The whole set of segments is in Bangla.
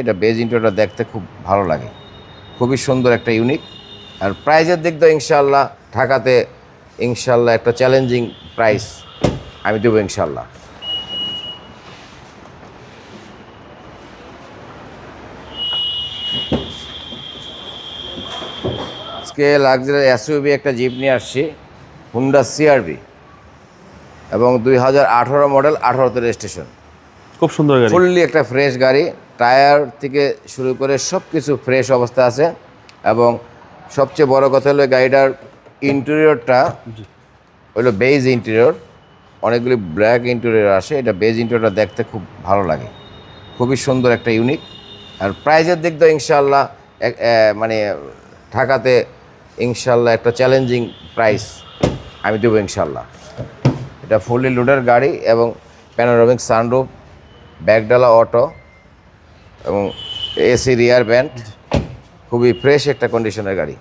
এটা বেজ ইন্টেরিয়রটা দেখতে খুব ভালো লাগে, খুবই সুন্দর একটা ইউনিক। আর প্রাইজের দিক দিয়ে ইনশাআল্লাহ ঢাকাতে ইনশাআল্লাহ একটা চ্যালেঞ্জিং প্রাইস আমি দেবো ইনশাআল্লাহ। আজকে লাক্সারি এসইউভি একটা জিপ নিয়ে আসছি, হুন্ডা সিআরভি, এবং 2018 মডেল, 18তে রেজিস্ট্রেশন। খুব সুন্দর গাড়ি, ফুললি একটা ফ্রেশ গাড়ি, টায়ার থেকে শুরু করে সব কিছু ফ্রেশ অবস্থা আছে। এবং সবচেয়ে বড় কথা হলো গাড়িটার ইন্টেরিয়রটা হলো বেজ ইন্টেরিয়র, অনেকগুলি ব্ল্যাক ইন্টেরিয়র আসে। এটা বেজ ইন্টেরিয়রটা দেখতে খুব ভালো লাগে, খুবই সুন্দর একটা ইউনিক। আর প্রাইজের দিক দিয়ে ইনশাআল্লাহ মানে ঢাকাতে ইনশাআল্লাহ একটা চ্যালেঞ্জিং প্রাইস আমি দেবো ইনশাআল্লাহ। এটা ফুললি লোডের গাড়ি এবং প্যানোরামিক সানরুফ, ব্যাকডালা অটো এবং এসি রিয়ার ব্যান্ড, খুবই ফ্রেশ একটা কন্ডিশনের গাড়ি।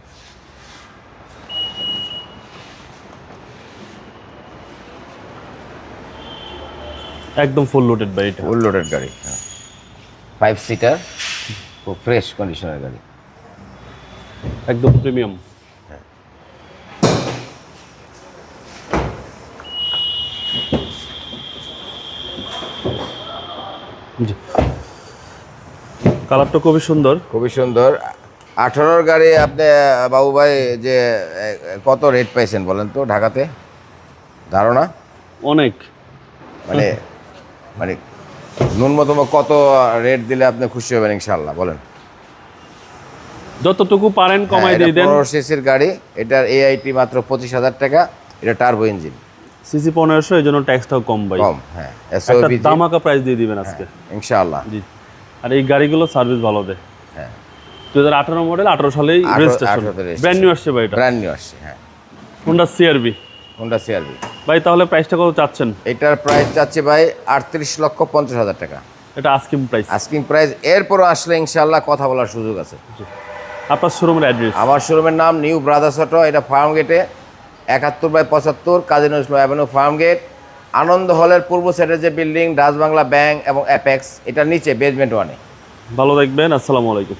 একদম ফুল লোডেড ভাই, এটা ফুল লোডেড গাড়ি, 5 সিটার, খুব ফ্রেশ কন্ডিশনের গাড়ি। একদম প্রিমিয়াম। জি, কালারটা খুবই সুন্দর, খুবই সুন্দর। 18 গাড়ি আপনি বাবু ভাই যে কত রেট পাইছেন বলেন তো ঢাকাতে, ধারণা? অনেক মানে মানে ন্যূনতম কত রেট দিলে আপনি খুশি হবেন ইনশাআল্লাহ বলেন? যতটুকু পারেন কমাই দিয়ে দেন। 15 সিসির গাড়ি, এটার এআইটি মাত্র 25,000 টাকা, এটা টার্বো ইঞ্জিন, সিসি 1500, এই জন্য ট্যাক্সটাও কম ভাই, কম। হ্যাঁ, একটা এসওবি দামাকা প্রাইস দিয়ে দিবেন আজকে ইনশাআল্লাহ। জি। আর এই গাড়িগুলো সার্ভিস ভালো দেয়। হ্যাঁ, 2018 মডেল, 18 সালেই রেজিস্ট্রেশন, 18 তে registration। ব্র্যান্ড নিউ আসছে ভাই, এটা ব্র্যান্ড নিউ আসছে। হ্যাঁ, হোন্ডা সিআরভি। হোন্ডা সিআরভি ভাই তাহলে প্রাইসটা কত চাচ্ছেন? এটার প্রাইস চাচ্ছি ভাই 38,50,000 টাকা, এটা আস্কিং প্রাইস। Asking price. এরপরও আসলে ইনশাআল্লাহ কথা বলার সুযোগ আছে। আপনার শোরুমের অ্যাড্রেস? আমার শোরুমের নাম নিউ ব্রাদার্স অটো, এটা ফার্ম গেটে 71/75 Kazi Nazrul Islam avenue, farm gate. আনন্দ হলের পূর্ব সাইডে যে বিল্ডিং, ডাচ বাংলা ব্যাংক এবং অ্যাপেক্স, এটার নিচে বেসমেন্ট ওয়ানে। ভালো থাকবেন, আসসালামু আলাইকুম।